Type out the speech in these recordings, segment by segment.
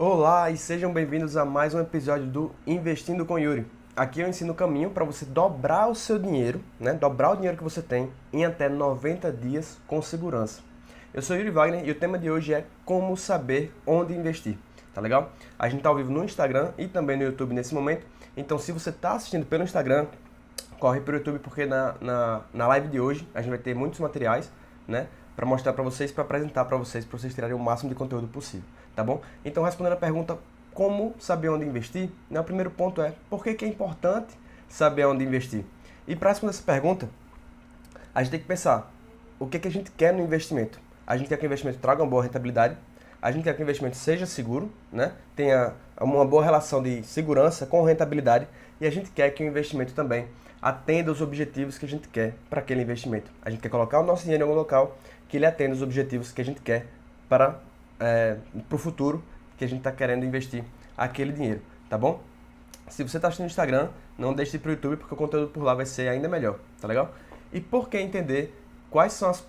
Olá e sejam bem-vindos a mais um episódio do Investindo com Yuri. Aqui eu ensino o caminho para você dobrar o seu dinheiro, dobrar o dinheiro que você tem em até 90 dias com segurança. Eu sou Yuri Wagner e o tema de hoje é como saber onde investir, tá legal? A gente tá ao vivo no Instagram e também no YouTube nesse momento, então se você está assistindo pelo Instagram, corre para o YouTube porque na live de hoje a gente vai ter muitos materiais, né? Para mostrar para vocês, para apresentar para vocês tirarem o máximo de conteúdo possível, tá bom? Então, respondendo a pergunta, como saber onde investir, né, o primeiro ponto é, por que é importante saber onde investir? E para responder essa pergunta, a gente tem que pensar, o que a gente quer no investimento? A gente quer que o investimento traga uma boa rentabilidade, a gente quer que o investimento seja seguro, né, tenha uma boa relação de segurança com rentabilidade, e a gente quer que o investimento também atenda os objetivos que a gente quer para aquele investimento. A gente quer colocar o nosso dinheiro em algum local que ele atenda os objetivos que a gente quer para o futuro que a gente está querendo investir aquele dinheiro, tá bom? Se você está assistindo no Instagram, não deixe de ir para o YouTube porque o conteúdo por lá vai ser ainda melhor, tá legal? E por que entender quais são os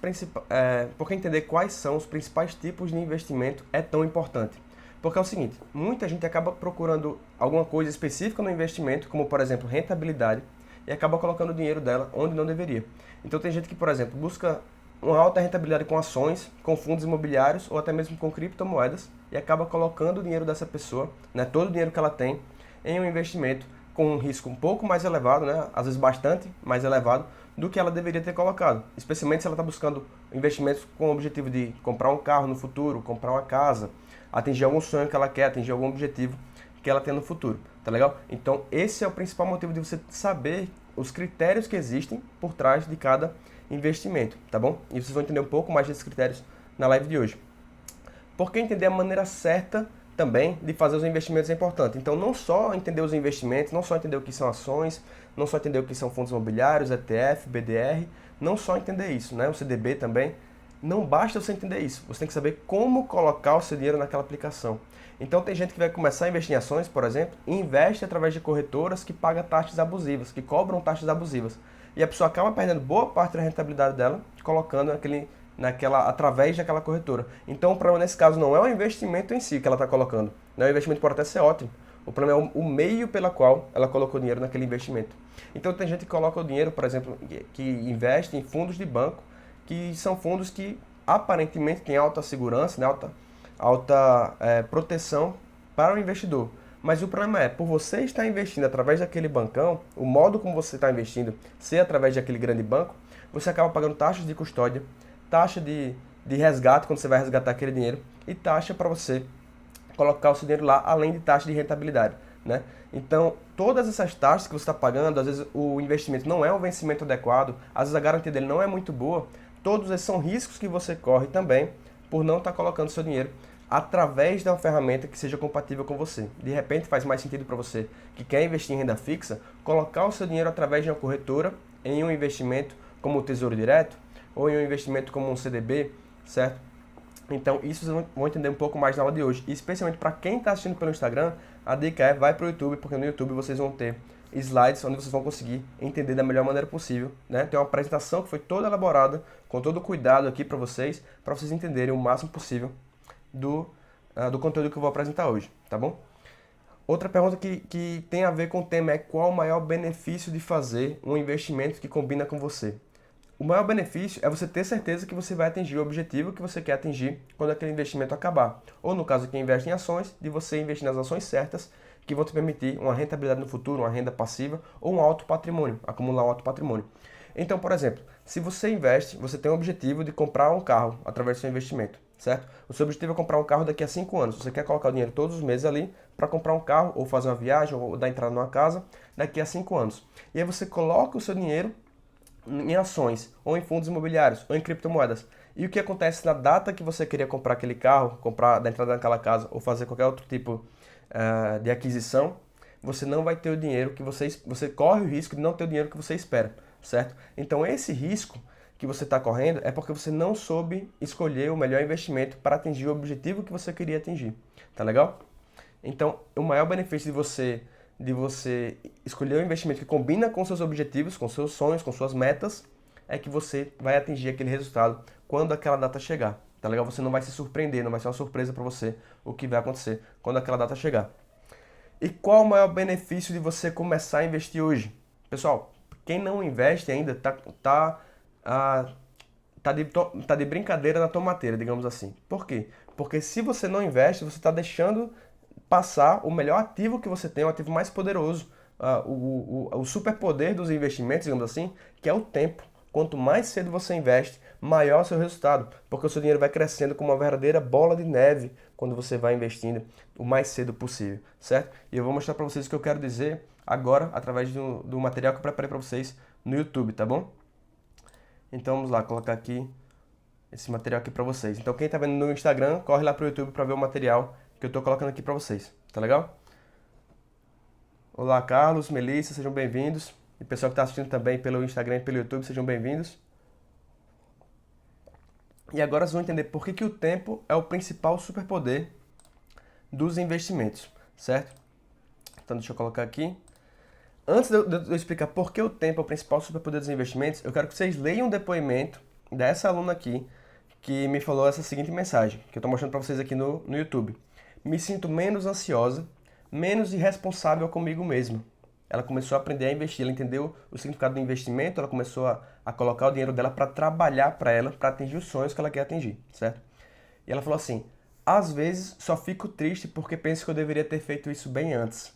principais tipos de investimento é tão importante? Porque é o seguinte, muita gente acaba procurando alguma coisa específica no investimento, como por exemplo rentabilidade, e acaba colocando o dinheiro dela onde não deveria. Então tem gente que, por exemplo, busca uma alta rentabilidade com ações, com fundos imobiliários ou até mesmo com criptomoedas e acaba colocando o dinheiro dessa pessoa, né, todo o dinheiro que ela tem, em um investimento com um risco um pouco mais elevado, né, às vezes bastante mais elevado do que ela deveria ter colocado. Especialmente se ela está buscando investimentos com o objetivo de comprar um carro no futuro, comprar uma casa, atingir algum sonho que ela quer, atingir algum objetivo que ela tem no futuro, tá legal? Então esse é o principal motivo de você saber os critérios que existem por trás de cada investimento, tá bom? E vocês vão entender um pouco mais desses critérios na live de hoje. Porque entender a maneira certa também de fazer os investimentos é importante. Então não só entender os investimentos, não só entender o que são ações, não só entender o que são fundos imobiliários, ETF, BDR, não só entender isso, né? O CDB também. Não basta você entender isso, você tem que saber como colocar o seu dinheiro naquela aplicação. Então tem gente que vai começar a investir em ações, por exemplo, e investe através de corretoras que pagam taxas abusivas, que cobram taxas abusivas. E a pessoa acaba perdendo boa parte da rentabilidade dela, colocando através daquela corretora. Então o problema nesse caso não é o investimento em si que ela está colocando. Não, o investimento pode até ser ótimo. O problema é o meio pela qual ela colocou o dinheiro naquele investimento. Então tem gente que coloca o dinheiro, por exemplo, que investe em fundos de banco, que são fundos que aparentemente têm alta segurança, né, alta proteção para o investidor. Mas o problema é, por você estar investindo através daquele bancão, o modo como você está investindo ser através daquele grande banco, você acaba pagando taxas de custódia, taxa de resgate quando você vai resgatar aquele dinheiro e taxa para você colocar o seu dinheiro lá, além de taxa de rentabilidade, né? Então, todas essas taxas que você está pagando, às vezes o investimento não é um vencimento adequado, às vezes a garantia dele não é muito boa, todos esses são riscos que você corre também por não estar colocando seu dinheiro através de uma ferramenta que seja compatível com você. De repente faz mais sentido para você que quer investir em renda fixa, colocar o seu dinheiro através de uma corretora em um investimento como o Tesouro Direto ou em um investimento como um CDB, certo? Então isso vocês vão entender um pouco mais na aula de hoje. E especialmente para quem está assistindo pelo Instagram, a dica é vai para o YouTube, porque no YouTube vocês vão ter slides onde vocês vão conseguir entender da melhor maneira possível, né? Tem uma apresentação que foi toda elaborada, com todo o cuidado aqui para vocês entenderem o máximo possível do conteúdo que eu vou apresentar hoje, tá bom? Outra pergunta que tem a ver com o tema é qual o maior benefício de fazer um investimento que combina com você? O maior benefício é você ter certeza que você vai atingir o objetivo que você quer atingir quando aquele investimento acabar. Ou no caso quem investe em ações, de você investir nas ações certas que vão te permitir uma rentabilidade no futuro, uma renda passiva ou um alto patrimônio, acumular um alto patrimônio. Então, por exemplo, se você investe, você tem o objetivo de comprar um carro através do seu investimento, certo? O seu objetivo é comprar um carro daqui a 5 anos. Você quer colocar o dinheiro todos os meses ali para comprar um carro, ou fazer uma viagem, ou dar entrada numa casa daqui a 5 anos. E aí você coloca o seu dinheiro em ações, ou em fundos imobiliários, ou em criptomoedas. E o que acontece na data que você queria comprar aquele carro, comprar da entrada naquela casa, ou fazer qualquer outro tipo de aquisição, você não vai ter o dinheiro que você corre o risco de não ter o dinheiro que você espera, certo? Então esse risco que você está correndo é porque você não soube escolher o melhor investimento para atingir o objetivo que você queria atingir, tá legal? Então o maior benefício de você escolher um investimento que combina com seus objetivos, com seus sonhos, com suas metas, é que você vai atingir aquele resultado quando aquela data chegar, tá legal? Você não vai se surpreender, não vai ser uma surpresa para você o que vai acontecer quando aquela data chegar. E qual o maior benefício de você começar a investir hoje? Pessoal, quem não investe ainda tá de brincadeira na tomateira, digamos assim. Por quê? Porque se você não investe, você está deixando passar o melhor ativo que você tem, o ativo mais poderoso, o superpoder dos investimentos, digamos assim, que é o tempo. Quanto mais cedo você investe, maior é o seu resultado, porque o seu dinheiro vai crescendo como uma verdadeira bola de neve quando você vai investindo o mais cedo possível, certo? E eu vou mostrar para vocês o que eu quero dizer agora, através do material que eu preparei para vocês no YouTube, tá bom? Então vamos lá, colocar aqui esse material aqui para vocês. Então quem está vendo no Instagram, corre lá para o YouTube para ver o material que eu estou colocando aqui para vocês, tá legal? Olá, Carlos, Melissa, sejam bem-vindos. E pessoal que está assistindo também pelo Instagram e pelo YouTube, sejam bem-vindos. E agora vocês vão entender por que o tempo é o principal superpoder dos investimentos, certo? Então deixa eu colocar aqui. Antes de eu explicar por que o tempo é o principal superpoder dos investimentos, eu quero que vocês leiam um depoimento dessa aluna aqui, que me falou essa seguinte mensagem, que eu estou mostrando para vocês aqui no YouTube. Me sinto menos ansiosa, menos irresponsável comigo mesma. Ela começou a aprender a investir, ela entendeu o significado do investimento, ela começou a colocar o dinheiro dela para trabalhar para ela, para atingir os sonhos que ela quer atingir, certo? E ela falou assim, às vezes só fico triste porque penso que eu deveria ter feito isso bem antes.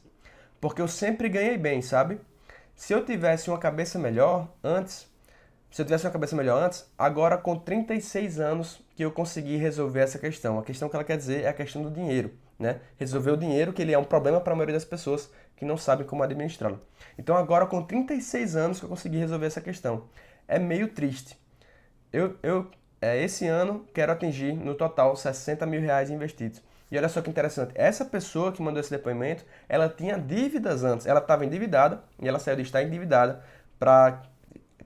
Porque eu sempre ganhei bem, sabe? Se eu tivesse uma cabeça melhor antes, agora com 36 anos que eu consegui resolver essa questão. A questão que ela quer dizer é a questão do dinheiro, né? Resolver o dinheiro, que ele é um problema para a maioria das pessoas que não sabem como administrá-lo. Então agora com 36 anos que eu consegui resolver essa questão. É meio triste. Esse ano quero atingir no total 60 mil reais investidos. E olha só que interessante, essa pessoa que mandou esse depoimento, ela tinha dívidas antes, ela estava endividada e ela saiu de estar endividada para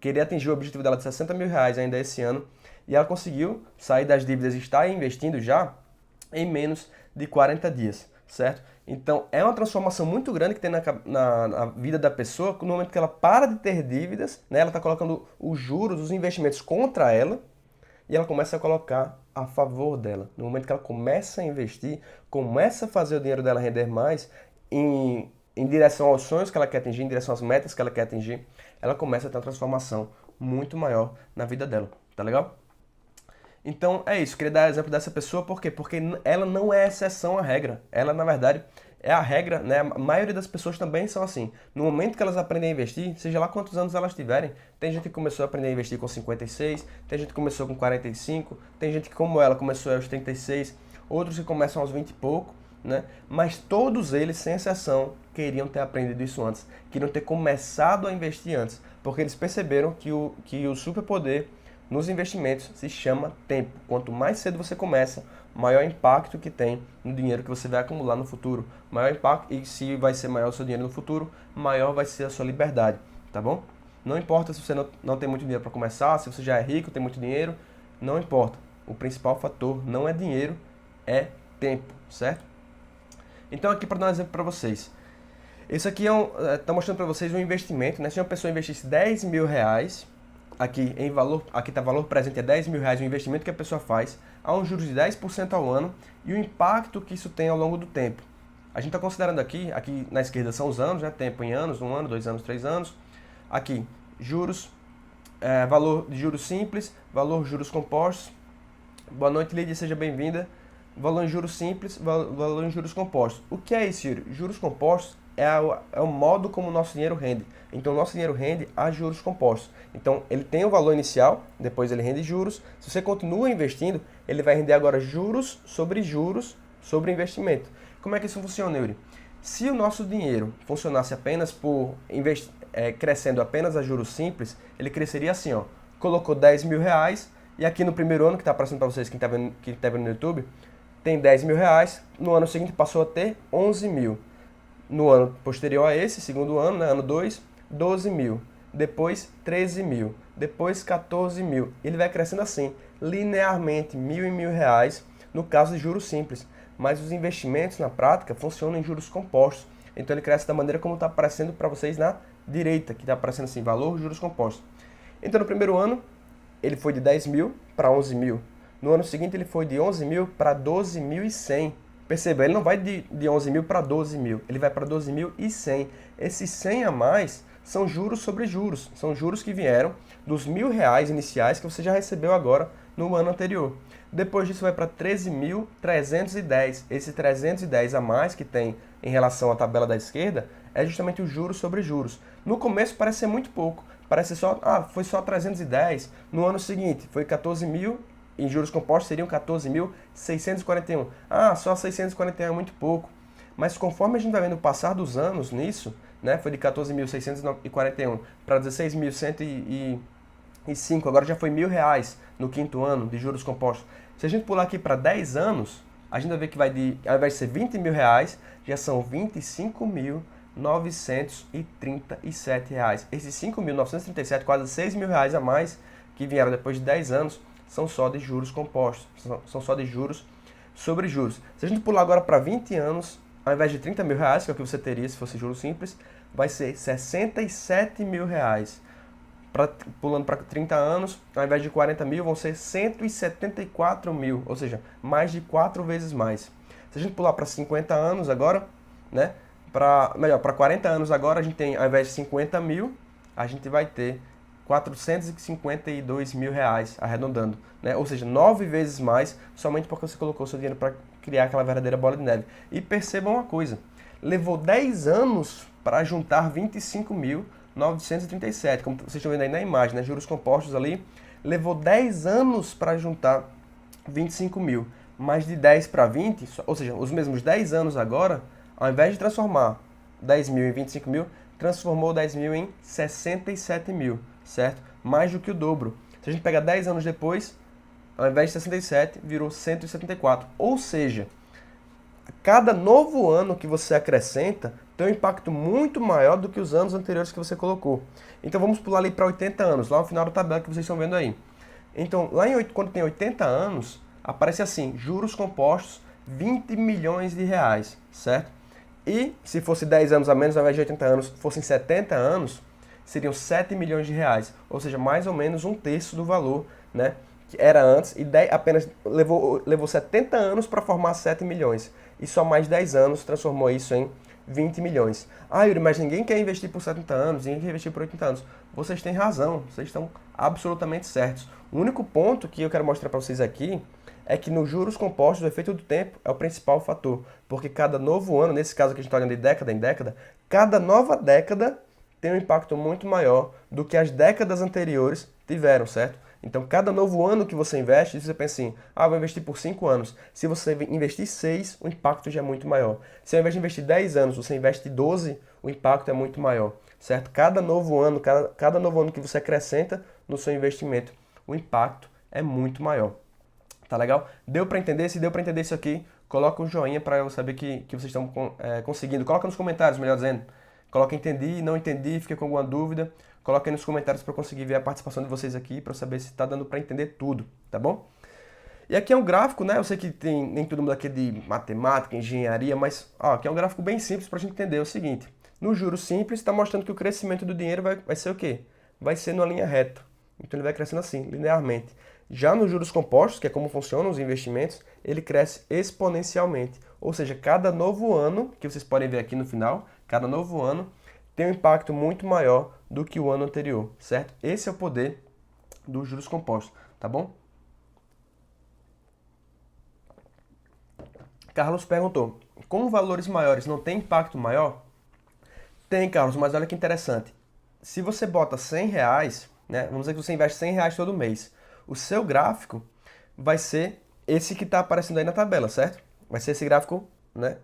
querer atingir o objetivo dela de 60 mil reais ainda esse ano, e ela conseguiu sair das dívidas e estar investindo já em menos de 40 dias, certo? Então é uma transformação muito grande que tem na vida da pessoa, no momento que ela para de ter dívidas, né, ela está colocando os juros, os investimentos contra ela, e ela começa a colocar a favor dela. No momento que ela começa a investir, começa a fazer o dinheiro dela render mais em direção aos sonhos que ela quer atingir, em direção às metas que ela quer atingir, ela começa a ter uma transformação muito maior na vida dela. Tá legal? Então é isso, queria dar exemplo dessa pessoa, por quê? Porque ela não é exceção à regra. Ela, na verdade, é a regra, né? A maioria das pessoas também são assim. No momento que elas aprendem a investir, seja lá quantos anos elas tiverem, tem gente que começou a aprender a investir com 56, tem gente que começou com 45, tem gente que, como ela, começou aos 36, outros que começam aos 20 e pouco, né? Mas todos eles, sem exceção, queriam ter aprendido isso antes, queriam ter começado a investir antes, porque eles perceberam que o superpoder nos investimentos se chama tempo. Quanto mais cedo você começa, maior impacto que tem no dinheiro que você vai acumular no futuro. Maior impacto, e se vai ser maior o seu dinheiro no futuro, maior vai ser a sua liberdade, tá bom? Não importa se você não tem muito dinheiro para começar, se você já é rico, tem muito dinheiro, não importa. O principal fator não é dinheiro, é tempo, certo? Então aqui para dar um exemplo para vocês. Esse aqui tá mostrando para vocês um investimento, né? Se uma pessoa investisse 10 mil reais, aqui está valor presente é 10 mil reais, o investimento que a pessoa faz, a um juros de 10% ao ano e o impacto que isso tem ao longo do tempo. A gente está considerando aqui na esquerda são os anos, né? Tempo em anos, 1 ano, 2 anos, 3 anos. Aqui, juros, valor de juros simples, valor de juros compostos. Boa noite, Lídia, seja bem-vinda. Valor em juros simples, valor em juros compostos. O que é isso, Yuri? Juros compostos é o modo como o nosso dinheiro rende. Então, o nosso dinheiro rende a juros compostos. Então, ele tem o valor inicial, depois ele rende juros. Se você continua investindo, ele vai render agora juros sobre investimento. Como é que isso funciona, Yuri? Se o nosso dinheiro funcionasse apenas crescendo apenas a juros simples, ele cresceria assim, ó. Colocou 10 mil reais e aqui no primeiro ano, que está aparecendo para vocês, quem está vendo no YouTube, tem 10 mil reais. No ano seguinte passou a ter 11 mil. No ano posterior a esse, segundo ano, né, ano 2, 12 mil. Depois 13 mil. Depois 14 mil. Ele vai crescendo assim, linearmente, mil e mil reais, no caso de juros simples. Mas os investimentos, na prática, funcionam em juros compostos. Então ele cresce da maneira como está aparecendo para vocês na direita, que está aparecendo assim, valor, juros compostos. Então no primeiro ano, ele foi de 10 mil para 11 mil. no ano seguinte ele foi de 11 mil para 12.100. Perceba, ele não vai de 11 mil para 12 mil, ele vai para 12.100. Esses 100 a mais são juros sobre juros, são juros que vieram dos R$ 1.000 iniciais que você já recebeu agora no ano anterior. Depois disso vai para 13.310. Esse 310 a mais que tem em relação à tabela da esquerda é justamente o juros sobre juros. No começo parece ser muito pouco, parece só, foi só 310. No ano seguinte foi 14 mil, em juros compostos seriam 14.641. Só 641 é muito pouco. Mas conforme a gente vai vendo o passar dos anos nisso, né, foi de 14.641 para 16.105, agora já foi R$ 1.000 no quinto ano de juros compostos. Se a gente pular aqui para 10 anos, a gente vai ver que vai ao invés de ser R$ 20.000, já são R$ 25.937. Esses 5.937, quase R$ 6.000 a mais que vieram depois de 10 anos, são só de juros compostos, são só de juros sobre juros. Se a gente pular agora para 20 anos, ao invés de R$ 30.000, que é o que você teria se fosse juros simples, vai ser R$ 67.000. Pulando para 30 anos, ao invés de 40 mil, vão ser 174 mil, ou seja, mais de 4 vezes mais. Se a gente pular para 50 anos agora, né, para 40 anos agora, a gente tem, ao invés de 50 mil, a gente vai ter R$ 452.000, arredondando, né? Ou seja, 9 vezes mais, somente porque você colocou seu dinheiro para criar aquela verdadeira bola de neve. E percebam uma coisa, levou 10 anos para juntar 25.937, como vocês estão vendo aí na imagem, né? Juros compostos ali, levou 10 anos para juntar 25 mil, mais de 10 para 20, ou seja, os mesmos 10 anos agora, ao invés de transformar 10 mil em 25 mil, transformou 10 mil em 67 mil, certo? Mais do que o dobro. Se a gente pegar 10 anos depois, ao invés de 67, virou 174. Ou seja, cada novo ano que você acrescenta tem um impacto muito maior do que os anos anteriores que você colocou. Então vamos pular ali para 80 anos, lá no final da tabela que vocês estão vendo aí. Então, quando tem 80 anos, aparece assim, juros compostos, 20 milhões de reais, certo? E se fosse 10 anos a menos, ao invés de 80 anos, fossem 70 anos, seriam 7 milhões de reais. Ou seja, mais ou menos um terço do valor, né, que era antes, e apenas levou 70 anos para formar 7 milhões. E só mais 10 anos transformou isso em 20 milhões. Yuri, mas ninguém quer investir por 70 anos, ninguém quer investir por 80 anos. Vocês têm razão, vocês estão absolutamente certos. O único ponto que eu quero mostrar para vocês aqui é que nos juros compostos o efeito do tempo é o principal fator, porque cada novo ano, nesse caso que a gente está olhando de década em década, cada nova década tem um impacto muito maior do que as décadas anteriores tiveram, certo? Então, cada novo ano que você investe, você pensa assim, vou investir por 5 anos. Se você investir 6, o impacto já é muito maior. Se ao invés de investir 10 anos, você investe 12, o impacto é muito maior, certo? Cada novo ano que você acrescenta no seu investimento, o impacto é muito maior. Tá legal? Deu para entender? Se deu para entender isso aqui, coloca um joinha para eu saber que vocês estão conseguindo. Coloca nos comentários, melhor dizendo. Coloca entendi, não entendi, fiquei com alguma dúvida. Coloca aí nos comentários para eu conseguir ver a participação de vocês aqui, para eu saber se está dando para entender tudo, tá bom? E aqui é um gráfico, né? Eu sei que nem todo mundo aqui é de matemática, engenharia, mas aqui é um gráfico bem simples para a gente entender. É o seguinte, no juros simples está mostrando que o crescimento do dinheiro vai ser o quê? Vai ser numa linha reta. Então ele vai crescendo assim, linearmente. Já nos juros compostos, que é como funcionam os investimentos, ele cresce exponencialmente. Ou seja, cada novo ano, que vocês podem ver aqui no final, cada novo ano tem um impacto muito maior do que o ano anterior, certo? Esse é o poder dos juros compostos, tá bom? Carlos perguntou, com valores maiores não tem impacto maior? Tem, Carlos, mas olha que interessante. Se você bota R$ 100, né, vamos dizer que você investe R$ 100 todo mês, o seu gráfico vai ser esse que está aparecendo aí na tabela, certo? Vai ser esse gráfico, né,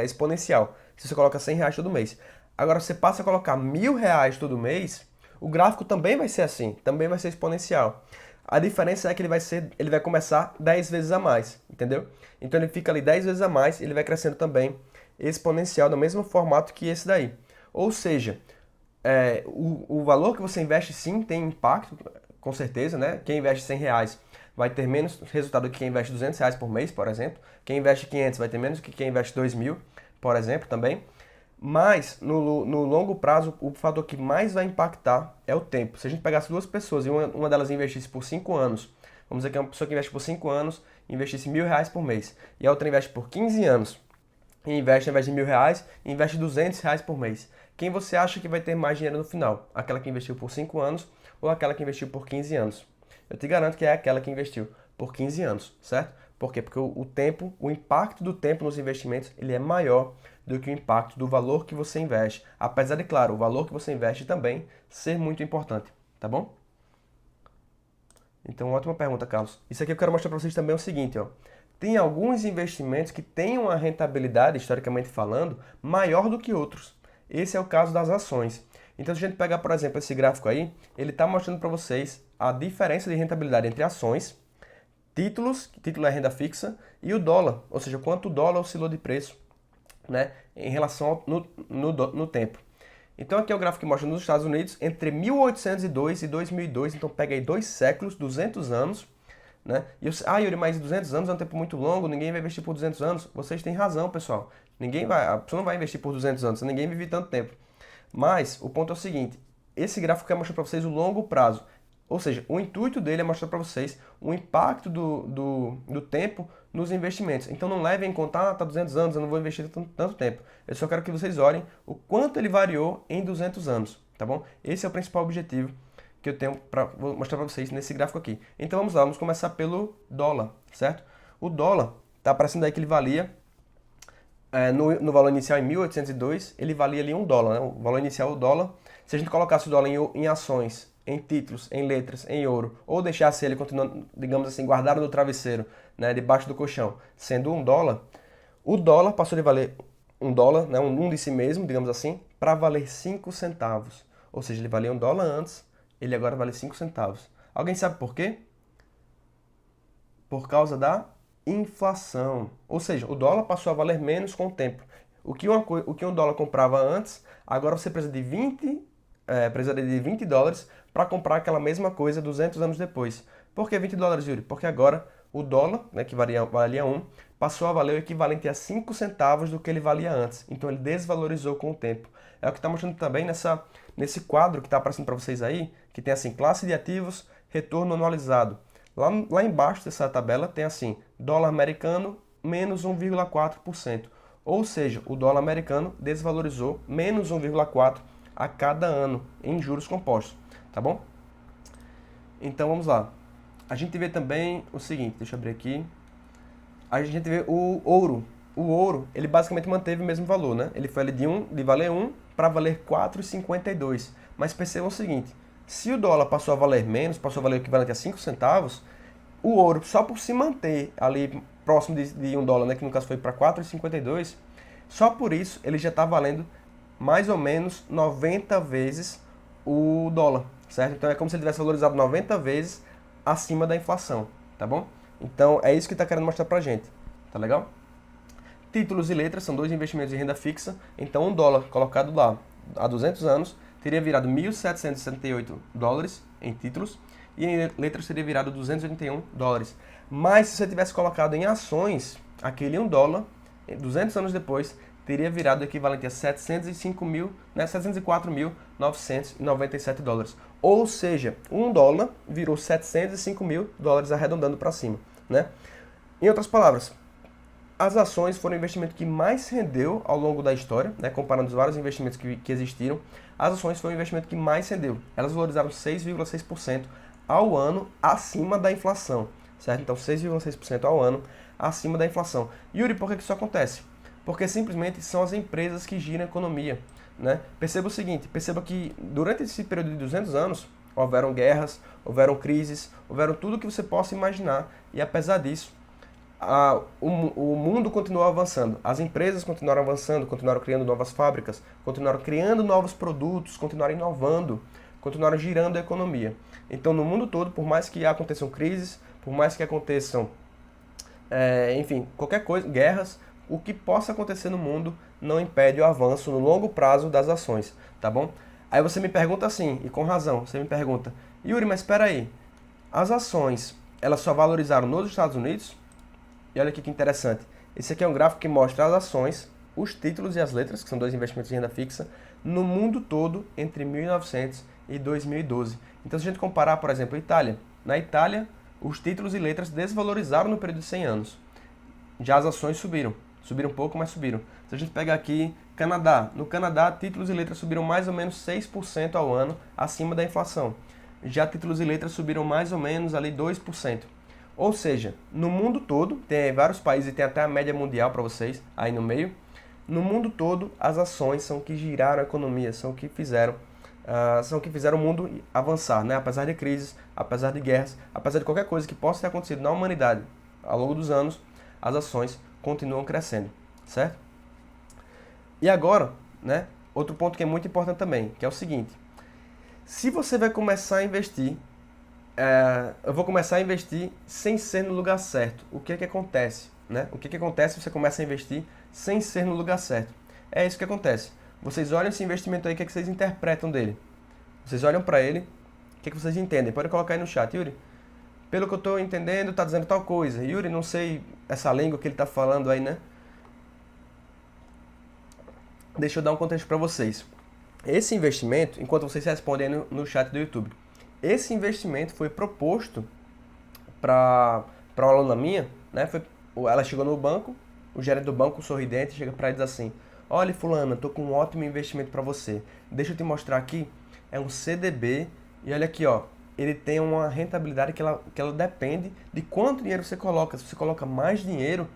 exponencial, se você coloca R$ 100 todo mês. Agora, você passa a colocar R$ 1.000 todo mês, o gráfico também vai ser assim, também vai ser exponencial. A diferença é que ele vai começar 10 vezes a mais, entendeu? Então ele fica ali 10 vezes a mais, ele vai crescendo também exponencial, no mesmo formato que esse daí. Ou seja, o valor que você investe sim tem impacto, com certeza, né? Quem investe R$ 100 vai ter menos resultado do que quem investe R$ 200 por mês, por exemplo. Quem investe 500 vai ter menos do que quem investe 2.000, por exemplo, também. Mas, no longo prazo, o fator que mais vai impactar é o tempo. Se a gente pegasse duas pessoas e uma delas investisse por 5 anos Vamos dizer que é uma pessoa que investe por 5 anos, investisse R$ 1.000 por mês. E a outra investe por 15 anos, e investe, ao invés de R$ 1.000, investe R$ 200 por mês. Quem você acha que vai ter mais dinheiro no final? Aquela que investiu por 5 anos ou aquela que investiu por 15 anos? Eu te garanto que é aquela que investiu por 15 anos, certo? Por quê? Porque o tempo, o impacto do tempo nos investimentos, ele é maior do que o impacto do valor que você investe. Apesar de, claro, o valor que você investe também ser muito importante, tá bom? Então, ótima pergunta, Carlos. Isso aqui eu quero mostrar para vocês também o seguinte, ó. Tem alguns investimentos que têm uma rentabilidade, historicamente falando, maior do que outros. Esse é o caso das ações. Então, se a gente pegar, por exemplo, esse gráfico aí, ele está mostrando para vocês a diferença de rentabilidade entre ações, títulos, que título é renda fixa, e o dólar, ou seja, quanto o dólar oscilou de preço, né, em relação no tempo. Então aqui é o gráfico que mostra nos Estados Unidos entre 1802 e 2002, então pega aí 2 séculos, 200 anos, né? E Yuri, mas 200 anos é um tempo muito longo, ninguém vai investir por 200 anos. Vocês têm razão, pessoal. A pessoa não vai investir por 200 anos, ninguém vive tanto tempo. Mas o ponto é o seguinte, esse gráfico quer mostrar para vocês o longo prazo. Ou seja, o intuito dele é mostrar para vocês o impacto do tempo nos investimentos. Então não levem em conta, tá 200 anos, eu não vou investir tanto tempo. Eu só quero que vocês olhem o quanto ele variou em 200 anos, tá bom? Esse é o principal objetivo que eu tenho para mostrar para vocês nesse gráfico aqui. Então vamos lá, vamos começar pelo dólar, certo? O dólar tá aparecendo aí que ele valia, no valor inicial em 1802, ele valia ali $1, né? O valor inicial, o dólar. Se a gente colocasse o dólar em ações, em títulos, em letras, em ouro, ou deixasse ele continuando, digamos assim, guardado no travesseiro, né, debaixo do colchão, sendo $1, o dólar passou de valer $1, né, um de si mesmo, digamos assim, para valer 5 centavos. Ou seja, ele valia $1 antes, ele agora vale 5 centavos. Alguém sabe por quê? Por causa da inflação. Ou seja, o dólar passou a valer menos com o tempo. O que um dólar comprava antes, agora você precisa de $20 para comprar aquela mesma coisa 200 anos depois. Por que $20, Yuri? Porque agora o dólar, né, que valia 1, passou a valer o equivalente a 5 centavos do que ele valia antes. Então ele desvalorizou com o tempo. É o que está mostrando também nesse quadro que está aparecendo para vocês aí, que tem assim, classe de ativos, retorno anualizado. Lá embaixo dessa tabela tem assim, dólar americano menos 1,4%. Ou seja, o dólar americano desvalorizou menos 1,4% a cada ano em juros compostos, tá bom? Então vamos lá. A gente vê também o seguinte, deixa eu abrir aqui. A gente vê o ouro. O ouro, ele basicamente manteve o mesmo valor, né? Ele foi de valer 1 para valer 4,52. Mas percebam o seguinte, se o dólar passou a valer menos, passou a valer o equivalente a 5 centavos, o ouro, só por se manter ali próximo de $1, né, que no caso foi para 4,52, só por isso ele já está valendo mais ou menos 90 vezes o dólar, certo? Então é como se ele tivesse valorizado 90 vezes acima da inflação, tá bom? Então é isso que está querendo mostrar pra gente, tá legal? Títulos e letras são 2 investimentos de renda fixa, então $1 colocado lá há 200 anos teria virado $1.768 em títulos e em letras teria virado $281. Mas se você tivesse colocado em ações, aquele $1, 200 anos depois, teria virado o equivalente a 704.997 dólares. Ou seja, $1 virou 705 mil dólares arredondando para cima, né? Em outras palavras, as ações foram o investimento que mais rendeu ao longo da história, né? Comparando os vários investimentos que existiram, as ações foram o investimento que mais rendeu. Elas valorizaram 6,6% ao ano acima da inflação, certo? Então 6,6% ao ano acima da inflação. Yuri, por que isso acontece? Porque simplesmente são as empresas que giram a economia, né? Perceba o seguinte, perceba que durante esse período de 200 anos, houveram guerras, houveram crises, houveram tudo que você possa imaginar, e apesar disso, o mundo continuou avançando, as empresas continuaram avançando, continuaram criando novas fábricas, continuaram criando novos produtos, continuaram inovando, continuaram girando a economia. Então, no mundo todo, por mais que aconteçam crises, por mais que aconteçam, enfim, qualquer coisa, guerras, o que possa acontecer no mundo não impede o avanço no longo prazo das ações, tá bom? Aí você me pergunta assim, e com razão, você me pergunta, Yuri, mas espera aí, as ações, elas só valorizaram nos Estados Unidos? E olha aqui que interessante, esse aqui é um gráfico que mostra as ações, os títulos e as letras, que são 2 investimentos de renda fixa, no mundo todo entre 1900 e 2012. Então se a gente comparar, por exemplo, a Itália, na Itália, os títulos e letras desvalorizaram no período de 100 anos. Já as ações subiram. Subiram um pouco, mas subiram. Se a gente pegar aqui Canadá, no Canadá, títulos e letras subiram mais ou menos 6% ao ano, acima da inflação. Já títulos e letras subiram mais ou menos ali 2%. Ou seja, no mundo todo, tem vários países e tem até a média mundial para vocês aí no meio. No mundo todo, as ações são que giraram a economia, são que fizeram o mundo avançar, né? Apesar de crises, apesar de guerras, apesar de qualquer coisa que possa ter acontecido na humanidade ao longo dos anos, as ações continuam crescendo, certo? E agora, né, outro ponto que é muito importante também, que é o seguinte: se você vai começar a investir, eu vou começar a investir sem ser no lugar certo. O que é que acontece? Né? O que é que acontece se você começa a investir sem ser no lugar certo? É isso que acontece. Vocês olham esse investimento aí, o que é que vocês interpretam dele? Vocês olham para ele, o que é que vocês entendem? Pode colocar aí no chat, Yuri. Pelo que eu estou entendendo, está dizendo tal coisa. Yuri, não sei essa língua que ele está falando aí, né? Deixa eu dar um contexto para vocês. Esse investimento, enquanto vocês respondem aí no chat do YouTube, esse investimento foi proposto para uma aluna minha, né? Ela chegou no banco, o gerente do banco, sorridente, chega para ela e diz assim: olha, fulana, tô com um ótimo investimento para você. Deixa eu te mostrar aqui, é um CDB e olha aqui, ó, ele tem uma rentabilidade que ela depende de quanto dinheiro você coloca. Se você coloca mais dinheiro,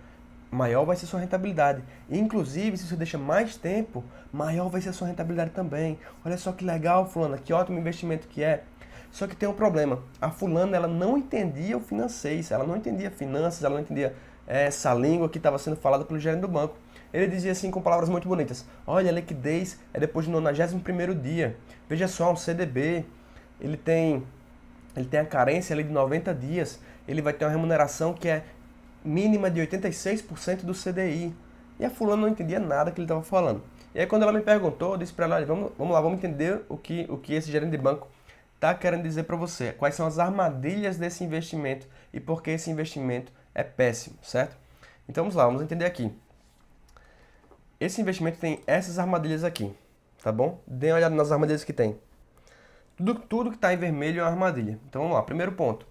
maior vai ser sua rentabilidade. Inclusive, se você deixa mais tempo, maior vai ser a sua rentabilidade também. Olha só que legal, fulana, que ótimo investimento que é. Só que tem um problema. A fulana, ela não entendia o financeiro, ela não entendia finanças, ela não entendia essa língua que estava sendo falada pelo gerente do banco. Ele dizia assim com palavras muito bonitas: olha, a liquidez é depois do 91º dia. Veja só, um CDB, ele tem a carência ali de 90 dias. Ele vai ter uma remuneração que é mínima de 86% do CDI. E a fulana não entendia nada que ele estava falando. E aí quando ela me perguntou, eu disse para ela: vamos lá, vamos entender o que esse gerente de banco está querendo dizer para você. Quais são as armadilhas desse investimento e por que esse investimento é péssimo, certo? Então vamos lá, vamos entender aqui. Esse investimento tem essas armadilhas aqui, tá bom? Dê uma olhada nas armadilhas que tem. Tudo que está em vermelho é uma armadilha. Então vamos lá, primeiro ponto.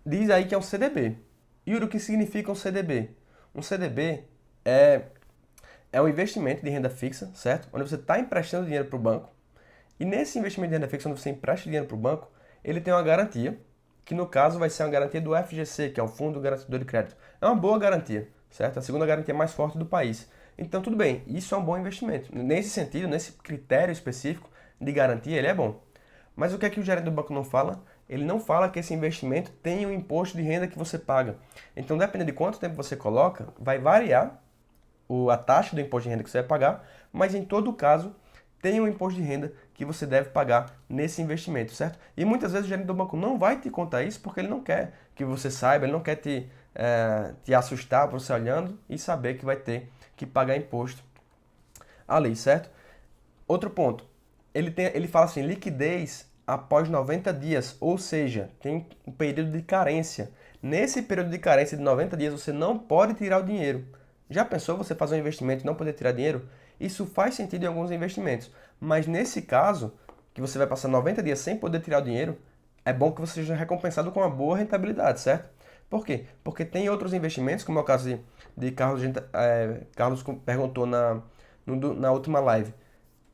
Diz aí que é um CDB. E o que significa um CDB? Um CDB é um investimento de renda fixa, certo? Onde você está emprestando dinheiro para o banco. E nesse investimento de renda fixa, onde você empresta dinheiro para o banco, ele tem uma garantia, que no caso vai ser uma garantia do FGC, que é o Fundo Garantidor de Crédito. É uma boa garantia, certo? A segunda garantia mais forte do país. Então tudo bem, isso é um bom investimento. Nesse sentido, nesse critério específico de garantia, ele é bom. Mas o que é que o gerente do banco não fala? Ele não fala que esse investimento tem um imposto de renda que você paga. Então, dependendo de quanto tempo você coloca, vai variar a taxa do imposto de renda que você vai pagar, mas em todo caso, tem um imposto de renda que você deve pagar nesse investimento, certo? E muitas vezes o gerente do banco não vai te contar isso porque ele não quer que você saiba, ele não quer te assustar você olhando e saber que vai ter que pagar imposto ali, certo? Outro ponto, ele fala assim, liquidez após 90 dias, ou seja, tem um período de carência. Nesse período de carência de 90 dias, você não pode tirar o dinheiro. Já pensou você fazer um investimento e não poder tirar dinheiro? Isso faz sentido em alguns investimentos, mas nesse caso, que você vai passar 90 dias sem poder tirar o dinheiro, é bom que você seja recompensado com uma boa rentabilidade, certo? Por quê? Porque tem outros investimentos, como é o caso de Carlos, Carlos perguntou na última live.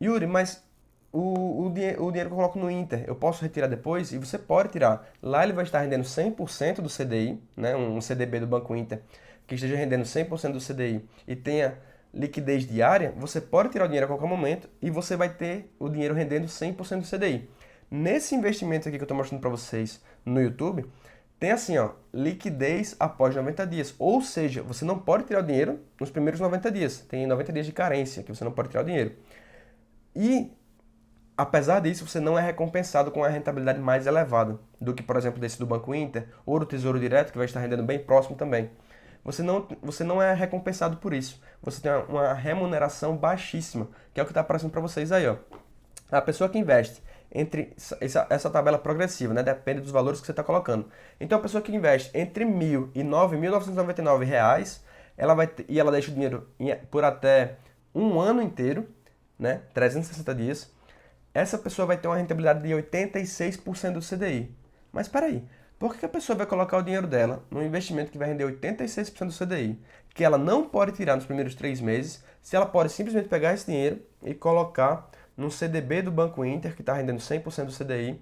Yuri, mas o dinheiro que eu coloco no Inter, eu posso retirar depois? E você pode tirar. Lá ele vai estar rendendo 100% do CDI, né? Um CDB do Banco Inter, que esteja rendendo 100% do CDI e tenha liquidez diária, você pode tirar o dinheiro a qualquer momento e você vai ter o dinheiro rendendo 100% do CDI. Nesse investimento aqui que eu estou mostrando para vocês no YouTube, tem assim, ó, liquidez após 90 dias. Ou seja, você não pode tirar o dinheiro nos primeiros 90 dias. Tem 90 dias de carência que você não pode tirar o dinheiro. E, apesar disso, você não é recompensado com a rentabilidade mais elevada do que, por exemplo, desse do Banco Inter ou do Tesouro Direto, que vai estar rendendo bem próximo também. Você não é recompensado por isso. Você tem uma remuneração baixíssima, que é o que está aparecendo para vocês aí, ó. A pessoa que investe entre essa tabela progressiva, né? Depende dos valores que você está colocando. Então, a pessoa que investe entre R$ 1.000 e R$ 9.999, ela deixa o dinheiro por até um ano inteiro, né? 360 dias. Essa pessoa vai ter uma rentabilidade de 86% do CDI. Mas espera aí, Por que a pessoa vai colocar o dinheiro dela num investimento que vai render 86% do CDI, que ela não pode tirar nos primeiros 3 meses, se ela pode simplesmente pegar esse dinheiro e colocar num CDB do Banco Inter, que está rendendo 100% do CDI,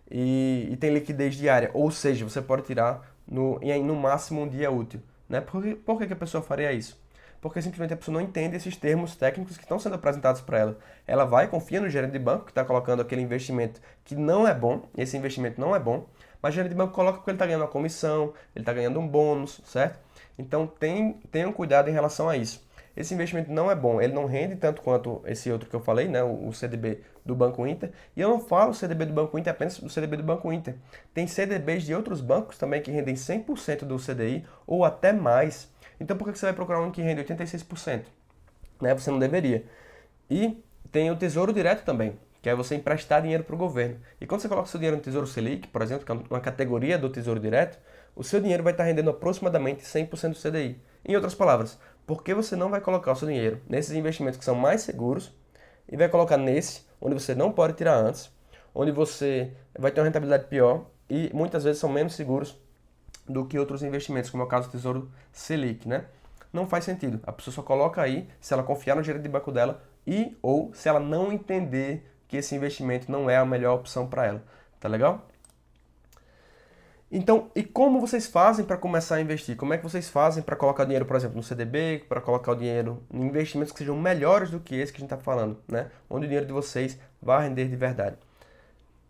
e tem liquidez diária, ou seja, você pode tirar no máximo um dia útil. Né? Por que a pessoa faria isso? Porque simplesmente a pessoa não entende esses termos técnicos que estão sendo apresentados para ela. Ela vai, confia no gerente de banco que está colocando aquele investimento que não é bom, esse investimento não é bom, mas o gerente de banco coloca porque ele está ganhando uma comissão, ele está ganhando um bônus, certo? Então tenham cuidado em relação a isso. Esse investimento não é bom, ele não rende tanto quanto esse outro que eu falei, né, o CDB do Banco Inter. E eu não falo CDB do Banco Inter apenas do CDB do Banco Inter. Tem CDBs de outros bancos também que rendem 100% do CDI ou até mais. Então por que você vai procurar um que rende 86%? Né, você não deveria. E tem o Tesouro Direto também, que é você emprestar dinheiro para o governo. E quando você coloca seu dinheiro no Tesouro Selic, por exemplo, que é uma categoria do Tesouro Direto, o seu dinheiro vai estar rendendo aproximadamente 100% do CDI. Em outras palavras, por que você não vai colocar o seu dinheiro nesses investimentos que são mais seguros e vai colocar nesse, onde você não pode tirar antes, onde você vai ter uma rentabilidade pior e muitas vezes são menos seguros do que outros investimentos, como é o caso do Tesouro Selic, né? Não faz sentido. A pessoa só coloca aí se ela confiar no gerente de banco dela e ou se ela não entender que esse investimento não é a melhor opção para ela. Tá legal? Então, e como vocês fazem para começar a investir? Como é que vocês fazem para colocar dinheiro, por exemplo, no CDB, para colocar o dinheiro em investimentos que sejam melhores do que esse que a gente está falando, né? Onde o dinheiro de vocês vai render de verdade.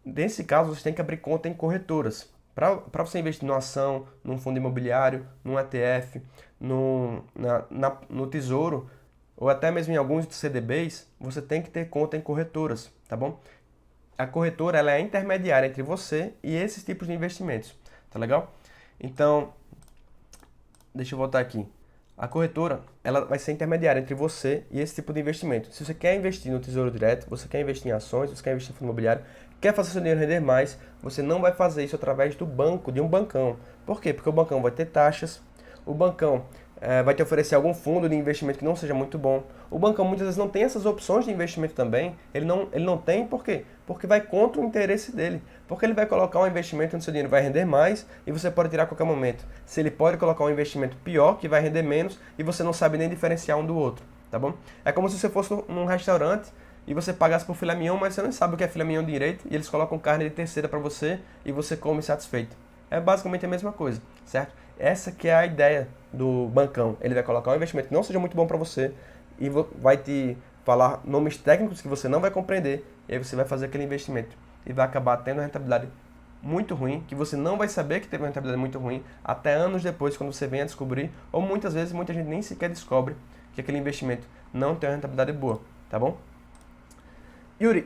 Nesse caso, vocês têm que abrir conta em corretoras. Para você investir numa ação, num fundo imobiliário, num ETF, no Tesouro, ou até mesmo em alguns CDBs, você tem que ter conta em corretoras, tá bom? A corretora ela é a intermediária entre você e esses tipos de investimentos, tá legal? Então, deixa eu voltar aqui. A corretora ela vai ser intermediária entre você e esse tipo de investimento. Se você quer investir no Tesouro Direto, você quer investir em ações, você quer investir em fundo imobiliário, quer fazer seu dinheiro render mais, você não vai fazer isso através do banco, de um bancão. Por quê? Porque o bancão vai ter taxas, o bancão vai te oferecer algum fundo de investimento que não seja muito bom. O bancão muitas vezes não tem essas opções de investimento também. Ele não tem, por quê? Porque vai contra o interesse dele. Porque ele vai colocar um investimento onde seu dinheiro vai render mais e você pode tirar a qualquer momento. Se ele pode colocar um investimento pior, que vai render menos, e você não sabe nem diferenciar um do outro, tá bom? É como se você fosse num restaurante e você pagasse por filé mignon, mas você não sabe o que é filé mignon direito, e eles colocam carne de terceira para você e você come satisfeito. É basicamente a mesma coisa, certo? Essa que é a ideia do bancão. Ele vai colocar um investimento que não seja muito bom para você e vai te falar nomes técnicos que você não vai compreender, e aí você vai fazer aquele investimento e vai acabar tendo uma rentabilidade muito ruim, que você não vai saber que teve uma rentabilidade muito ruim até anos depois, quando você vem a descobrir, ou muitas vezes muita gente nem sequer descobre que aquele investimento não tem uma rentabilidade boa, tá bom? Yuri,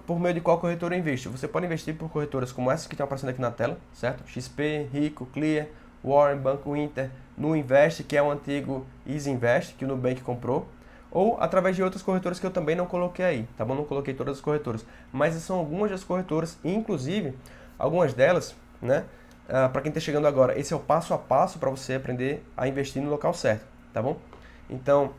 por meio de qual corretora eu invisto? Você pode investir por corretoras como essas que estão aparecendo aqui na tela, certo? XP, Rico, Clear, Warren, Banco Inter, Nuinvest, que é o antigo Easy Invest, que o Nubank comprou, ou através de outras corretoras que eu também não coloquei aí, tá bom? Não coloquei todas as corretoras, mas são algumas das corretoras, e inclusive algumas delas, né? Para quem está chegando agora, esse é o passo a passo para você aprender a investir no local certo, tá bom? Então,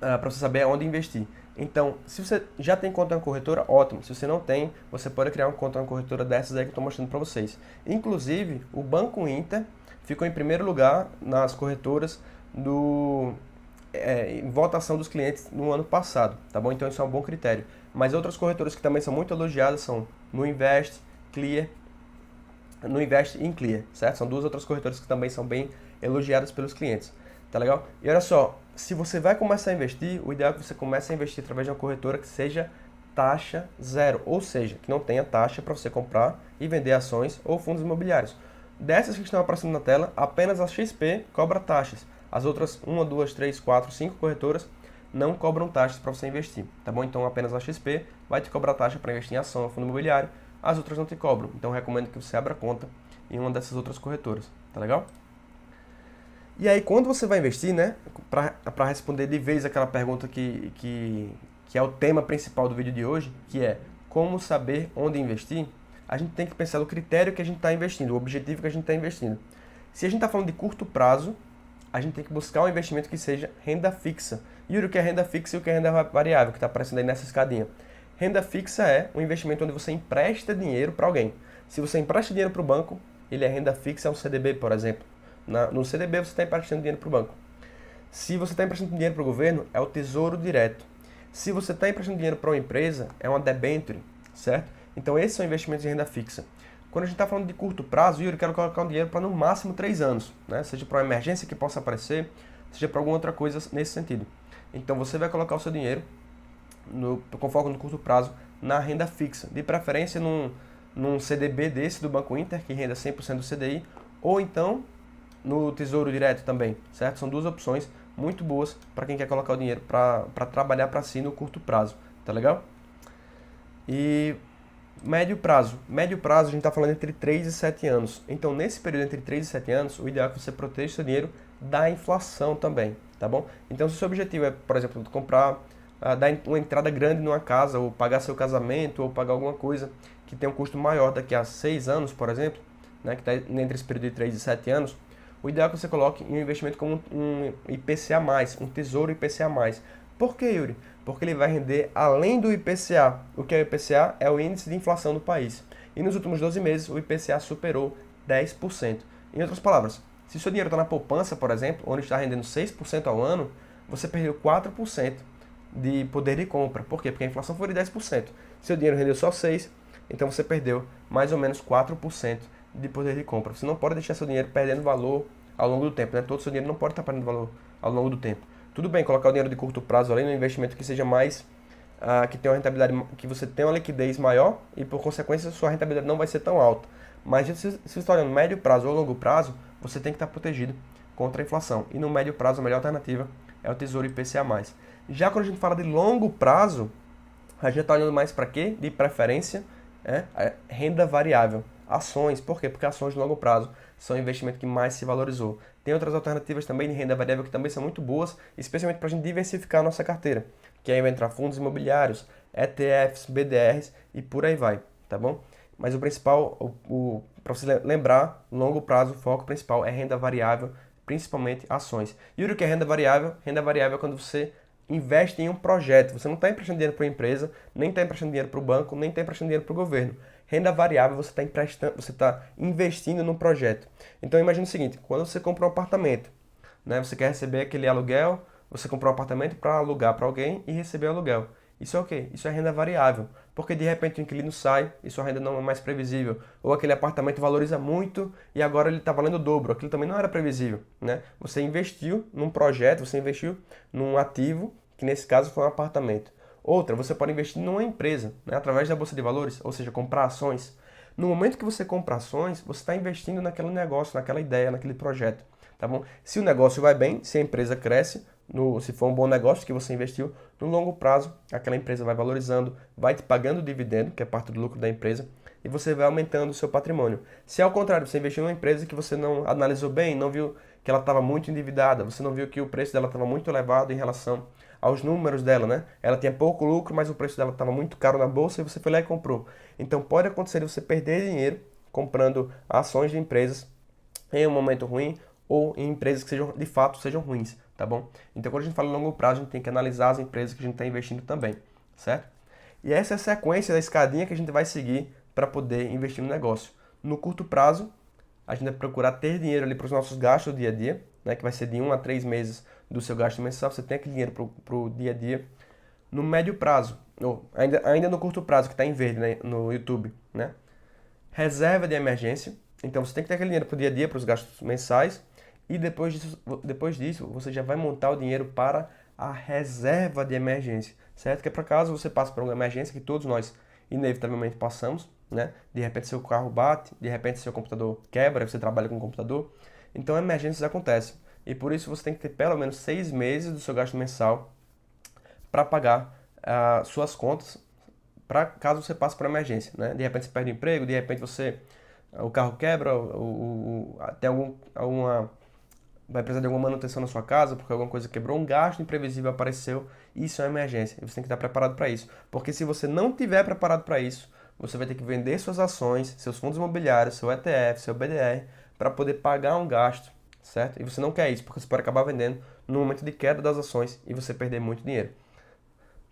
para você saber aonde investir. Então, se você já tem conta na corretora, ótimo. Se você não tem, você pode criar uma conta na corretora dessas aí que eu estou mostrando para vocês. Inclusive, o Banco Inter ficou em primeiro lugar nas corretoras em votação dos clientes no ano passado, tá bom? Então isso é um bom critério. Mas outras corretoras que também são muito elogiadas são Nuinvest, Clear, Nuinvest e Clear, certo? São duas outras corretoras que também são bem elogiadas pelos clientes, tá legal? E olha só, se você vai começar a investir, o ideal é que você comece a investir através de uma corretora que seja taxa zero, ou seja, que não tenha taxa para você comprar e vender ações ou fundos imobiliários. Dessas que estão aparecendo na tela, apenas a XP cobra taxas. As outras 1, 2, 3, 4, 5 corretoras não cobram taxas para você investir, tá bom? Então apenas a XP vai te cobrar taxa para investir em ação ou fundo imobiliário, as outras não te cobram. Então recomendo que você abra conta em uma dessas outras corretoras, tá legal? E aí, quando você vai investir, né, para responder de vez aquela pergunta que é o tema principal do vídeo de hoje, que é como saber onde investir, a gente tem que pensar no critério que a gente está investindo, o objetivo que a gente está investindo. Se a gente está falando de curto prazo, a gente tem que buscar um investimento que seja renda fixa. E o que é renda fixa e o que é renda variável, que está aparecendo aí nessa escadinha. Renda fixa é um investimento onde você empresta dinheiro para alguém. Se você empresta dinheiro para o banco, ele é renda fixa, é um CDB, por exemplo. No CDB você está emprestando dinheiro para o banco. Se você está emprestando dinheiro para o governo, é o Tesouro Direto. Se você está emprestando dinheiro para uma empresa, é uma debênture, certo? Então esses são investimentos de renda fixa. Quando a gente está falando de curto prazo, eu quero colocar um dinheiro para no máximo 3 anos, né? Seja para uma emergência que possa aparecer, seja para alguma outra coisa nesse sentido. Então você vai colocar o seu dinheiro, com foco no curto prazo, na renda fixa. De preferência num CDB desse do Banco Inter, que renda 100% do CDI, ou então no Tesouro Direto também, certo? São duas opções muito boas para quem quer colocar o dinheiro para trabalhar para si no curto prazo, tá legal? E médio prazo. Médio prazo a gente está falando entre 3 e 7 anos. Então, nesse período entre 3 e 7 anos, o ideal é que você proteja seu dinheiro da inflação também, tá bom? Então, se o seu objetivo é, por exemplo, comprar, dar uma entrada grande numa casa, ou pagar seu casamento, ou pagar alguma coisa que tem um custo maior daqui a 6 anos, por exemplo, né, que está entre esse período de 3 e 7 anos, o ideal é que você coloque em um investimento como um IPCA+, um tesouro IPCA+. Por que, Yuri? Porque ele vai render além do IPCA. O que é o IPCA? É o índice de inflação do país. E nos últimos 12 meses, o IPCA superou 10%. Em outras palavras, se o seu dinheiro está na poupança, por exemplo, onde está rendendo 6% ao ano, você perdeu 4% de poder de compra. Por quê? Porque a inflação foi de 10%. Seu dinheiro rendeu só 6%, então você perdeu mais ou menos 4% de poder de compra. Você não pode deixar seu dinheiro perdendo valor ao longo do tempo, né? Todo o seu dinheiro não pode estar perdendo valor ao longo do tempo. Tudo bem colocar o dinheiro de curto prazo ali no investimento que seja mais, que tenha uma rentabilidade, que você tenha uma liquidez maior e por consequência sua rentabilidade não vai ser tão alta. Mas se você está olhando médio prazo ou longo prazo, você tem que estar protegido contra a inflação. E no médio prazo a melhor alternativa é o Tesouro IPCA+. Já quando a gente fala de longo prazo, a gente está olhando mais para quê? De preferência, renda variável. Ações, por quê? Porque ações de longo prazo são o investimento que mais se valorizou. Tem outras alternativas também de renda variável que também são muito boas, especialmente para a gente diversificar a nossa carteira, que aí vai entrar fundos imobiliários, ETFs, BDRs e por aí vai, tá bom? Mas o principal, para você lembrar, longo prazo, o foco principal é renda variável, principalmente ações. E o que é renda variável? Renda variável é quando você investe em um projeto. Você não está emprestando dinheiro para uma empresa, nem está emprestando dinheiro para o banco, nem está emprestando dinheiro para o governo. Renda variável, você está emprestando, você está investindo num projeto. Então imagine o seguinte, quando você compra um apartamento, né, você quer receber aquele aluguel, você comprou um apartamento para alugar para alguém e receber o aluguel. Isso é o quê? Isso é renda variável. Porque de repente o inquilino sai e sua renda não é mais previsível. Ou aquele apartamento valoriza muito e agora ele está valendo o dobro. Aquilo também não era previsível, né? Você investiu num projeto, você investiu num ativo, que nesse caso foi um apartamento. Outra, você pode investir numa empresa, né, através da Bolsa de Valores, ou seja, comprar ações. No momento que você compra ações, você está investindo naquele negócio, naquela ideia, naquele projeto, tá bom? Se o negócio vai bem, se a empresa cresce, se for um bom negócio que você investiu, no longo prazo, aquela empresa vai valorizando, vai te pagando dividendo, que é parte do lucro da empresa, e você vai aumentando o seu patrimônio. Se ao contrário, você investiu numa empresa que você não analisou bem, não viu que ela estava muito endividada, você não viu que o preço dela estava muito elevado em relação aos números dela, né? Ela tinha pouco lucro, mas o preço dela estava muito caro na bolsa e você foi lá e comprou. Então pode acontecer de você perder dinheiro comprando ações de empresas em um momento ruim ou em empresas que sejam, de fato sejam ruins, tá bom? Então quando a gente fala em longo prazo, a gente tem que analisar as empresas que a gente está investindo também, certo? E essa é a sequência da escadinha que a gente vai seguir para poder investir no negócio. No curto prazo, a gente vai procurar ter dinheiro ali para os nossos gastos do dia a dia, né, que vai ser de 1 a 3 meses do seu gasto mensal, você tem aquele dinheiro para o dia a dia. No médio prazo, ou ainda no curto prazo, que está em verde, né, no YouTube, né? Reserva de emergência, então você tem que ter aquele dinheiro para o dia a dia, para os gastos mensais, e depois disso você já vai montar o dinheiro para a reserva de emergência, certo? Que é para caso você passe por uma emergência que todos nós inevitavelmente passamos, né? De repente seu carro bate, de repente seu computador quebra, você trabalha com computador, então emergências acontecem. E por isso você tem que ter pelo menos 6 meses do seu gasto mensal para pagar suas contas, para caso você passe por emergência, né? De repente você perde o emprego, de repente o carro quebra, tem vai precisar de alguma manutenção na sua casa, porque alguma coisa quebrou, um gasto imprevisível apareceu, isso é uma emergência. E você tem que estar preparado para isso. Porque se você não estiver preparado para isso, você vai ter que vender suas ações, seus fundos imobiliários, seu ETF, seu BDR, para poder pagar um gasto, certo? E você não quer isso, porque você pode acabar vendendo no momento de queda das ações e você perder muito dinheiro.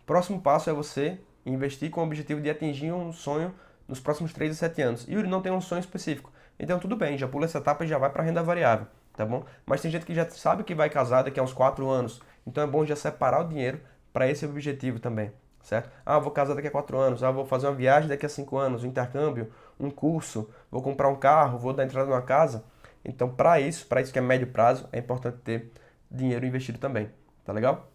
Próximo passo é você investir com o objetivo de atingir um sonho nos próximos 3 a 7 anos. Yuri, não tem um sonho específico. Então tudo bem, já pula essa etapa e já vai para renda variável, tá bom? Mas tem gente que já sabe que vai casar daqui a uns 4 anos, então é bom já separar o dinheiro para esse objetivo também, certo? Ah, vou casar daqui a 4 anos, ah, vou fazer uma viagem daqui a 5 anos, um intercâmbio, um curso, vou comprar um carro, vou dar entrada numa casa. Então para isso que é médio prazo, é importante ter dinheiro investido também, tá legal?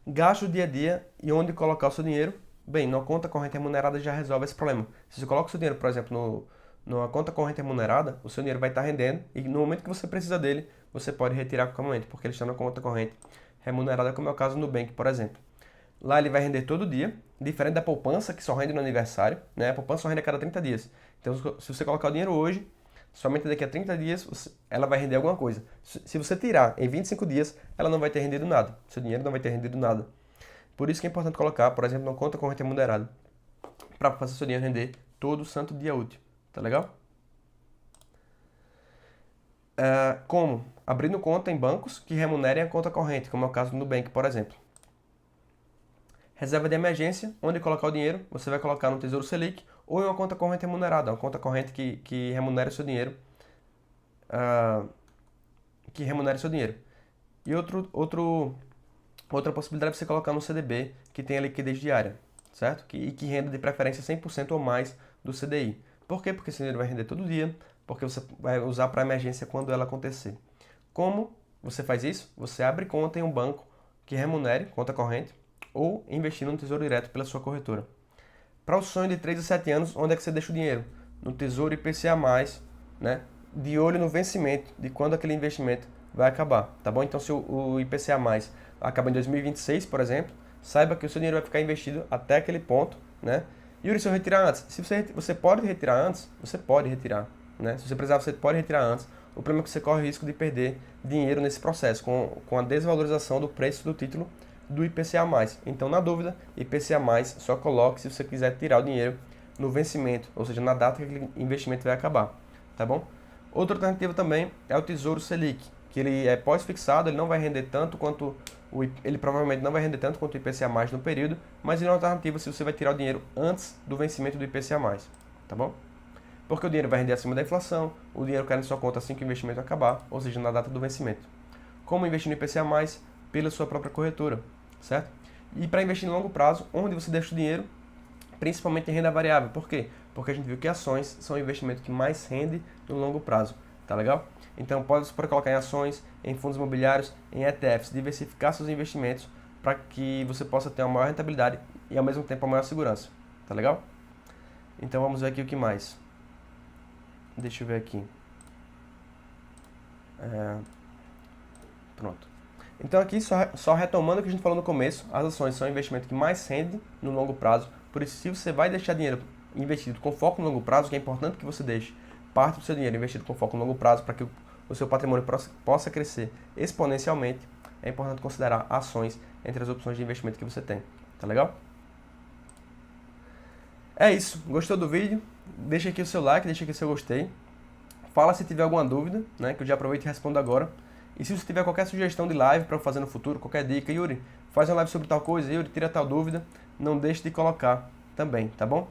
Gasto do dia a dia e onde colocar o seu dinheiro. Bem, numa conta corrente remunerada já resolve esse problema. Se você coloca o seu dinheiro, por exemplo, numa conta corrente remunerada, o seu dinheiro vai estar rendendo e no momento que você precisa dele, você pode retirar a qualquer momento, porque ele está na conta corrente remunerada, como é o caso do Nubank, por exemplo. Lá ele vai render todo dia, diferente da poupança, que só rende no aniversário, né? A poupança só rende a cada 30 dias. Então, se você colocar o dinheiro hoje, somente daqui a 30 dias ela vai render alguma coisa. Se você tirar em 25 dias, ela não vai ter rendido nada. Seu dinheiro não vai ter rendido nada. Por isso que é importante colocar, por exemplo, uma conta corrente remunerada, para fazer seu dinheiro render todo santo dia útil. Tá legal? Como? Abrindo conta em bancos que remunerem a conta corrente, como é o caso do Nubank, por exemplo. Reserva de emergência, onde colocar o dinheiro, você vai colocar no Tesouro Selic ou em uma conta corrente remunerada, uma conta corrente que remunere o seu dinheiro. Que remunere o seu dinheiro. E outra possibilidade é você colocar no CDB, que tem a liquidez diária, certo? E que renda de preferência 100% ou mais do CDI. Por quê? Porque esse dinheiro vai render todo dia, porque você vai usar para emergência quando ela acontecer. Como você faz isso? Você abre conta em um banco que remunere, conta corrente, ou investindo no Tesouro Direto pela sua corretora. Para o sonho de 3 a 7 anos, onde é que você deixa o dinheiro? No Tesouro IPCA+, né? De olho no vencimento, de quando aquele investimento vai acabar, tá bom? Então, se o IPCA+, acaba em 2026, por exemplo, saiba que o seu dinheiro vai ficar investido até aquele ponto, né? Yuri, se eu retirar antes, se você pode retirar antes, você pode retirar, né? Se você precisar, você pode retirar antes. O problema é que você corre o risco de perder dinheiro nesse processo, com a desvalorização do preço do título do IPCA+. Então, na dúvida, IPCA+, só coloque se você quiser tirar o dinheiro no vencimento, ou seja, na data que aquele investimento vai acabar, tá bom? Outra alternativa também é o Tesouro Selic, que ele é pós-fixado, ele não vai render tanto quanto ele provavelmente não vai render tanto quanto o IPCA+ no período, mas ele é uma alternativa se você vai tirar o dinheiro antes do vencimento do IPCA+, tá bom? Porque o dinheiro vai render acima da inflação, o dinheiro cai na sua conta assim que o investimento acabar, ou seja, na data do vencimento. Como investir no IPCA+? Pela sua própria corretora, certo? E para investir em longo prazo, onde você deixa o dinheiro? Principalmente em renda variável. Por quê? Porque a gente viu que ações são o investimento que mais rende no longo prazo, tá legal? Então você pode colocar em ações, em fundos imobiliários, em ETFs, diversificar seus investimentos para que você possa ter uma maior rentabilidade e ao mesmo tempo uma maior segurança, tá legal? Então vamos ver aqui o que mais. Deixa eu ver aqui. Pronto. Então aqui, só retomando o que a gente falou no começo, as ações são o investimento que mais rende no longo prazo, por isso se você vai deixar dinheiro investido com foco no longo prazo, que é importante que você deixe parte do seu dinheiro investido com foco no longo prazo para que o seu patrimônio possa crescer exponencialmente, é importante considerar ações entre as opções de investimento que você tem. Tá legal? É isso. Gostou do vídeo? Deixa aqui o seu like, deixa aqui o seu gostei. Fala se tiver alguma dúvida, né, que eu já aproveito e respondo agora. E se você tiver qualquer sugestão de live para eu fazer no futuro, qualquer dica, Yuri, faz uma live sobre tal coisa, Yuri, tira tal dúvida, não deixe de colocar também, tá bom?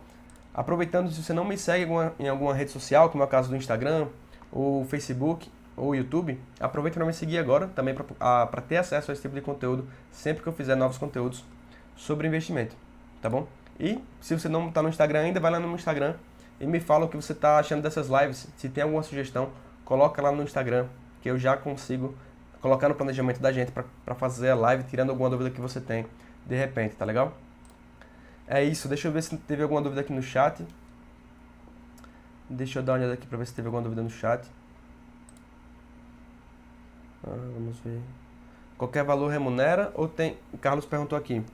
Aproveitando, se você não me segue em alguma rede social, como é o caso do Instagram, ou Facebook, ou YouTube, aproveita para me seguir agora também para ter acesso a esse tipo de conteúdo sempre que eu fizer novos conteúdos sobre investimento, tá bom? E se você não está no Instagram ainda, vai lá no meu Instagram e me fala o que você está achando dessas lives. Se tem alguma sugestão, coloca lá no Instagram, que eu já consigo colocar no planejamento da gente para fazer a live, tirando alguma dúvida que você tem de repente, tá legal? É isso, deixa eu ver se teve alguma dúvida aqui no chat. Deixa eu dar uma olhada aqui para ver se teve alguma dúvida no chat. Vamos ver. Qualquer valor remunera ou tem... O Carlos perguntou aqui.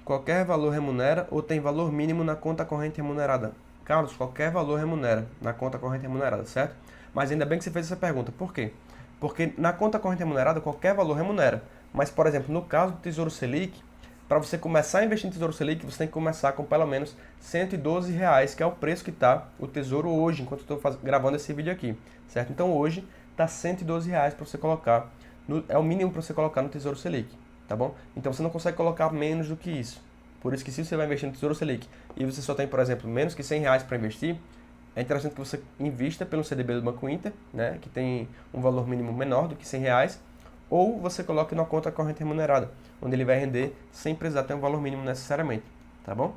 Qualquer valor remunera ou tem valor mínimo na conta corrente remunerada? Carlos, qualquer valor remunera na conta corrente remunerada, certo? Mas ainda bem que você fez essa pergunta. Por quê? Porque na conta corrente remunerada, qualquer valor remunera. Mas, por exemplo, no caso do Tesouro Selic, para você começar a investir em Tesouro Selic, você tem que começar com pelo menos R$112, que é o preço que está o Tesouro hoje, enquanto eu estou gravando esse vídeo aqui, certo? Então hoje está R$112 para você colocar, é o mínimo para você colocar no Tesouro Selic, tá bom? Então você não consegue colocar menos do que isso, Por isso que se você vai investir no Tesouro Selic e você só tem, por exemplo, menos que R$ 100 para investir, é interessante que você invista pelo CDB do Banco Inter, né, que tem um valor mínimo menor do que R$ 100, ou você coloque numa conta corrente remunerada, onde ele vai render sem precisar ter um valor mínimo necessariamente, tá bom?